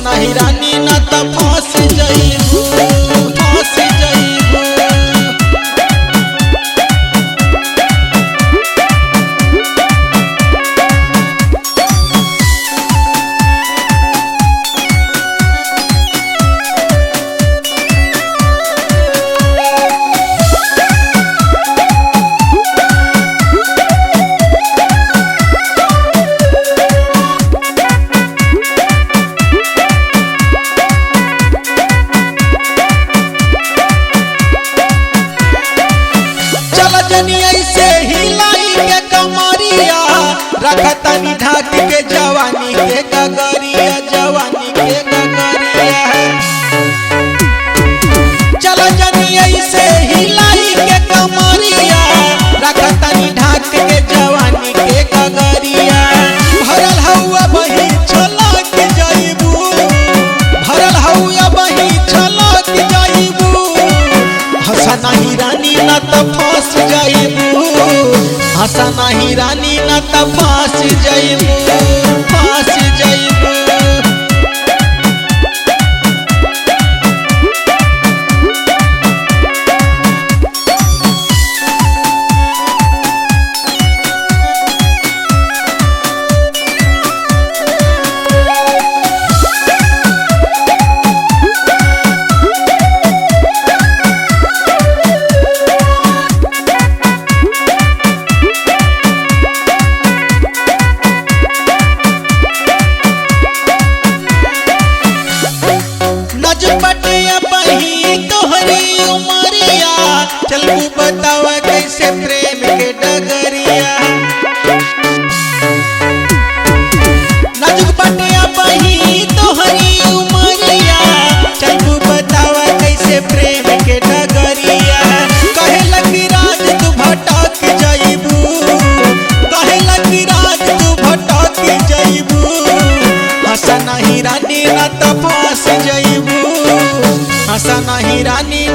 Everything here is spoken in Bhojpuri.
नहीं रानी ना तो फंस जाइबू फंस जाइबू। ऐसे हिलाई के कमरिया रखतनी ढाक के जवानी के गगरिया जवानी के गगरिया। चलो जनी ऐसे हिलाई के कमरिया रखतनी ढाक के जवानी के गगरिया। भरल हौआ बही छलक जाइबू भरल हौआ बही छलक जाइबू। हंसा नहीं रानी ना तो फंस जाइबू हंसा नहीं रानी ना तो फंस जाइबू फंस जाइबू। चलू बतावा कैसे प्रेम के डगरिया। नाजुक बटिया बही तोहरी उमरिया चलू बतावा कैसे प्रेम के डगरिया। कहे लगी राज तू भटक जाइबू कहे लगी राज तू भटक जाइबू। हंसा नहीं रानी ना तो फंस जाइबू हंसा नहीं रानी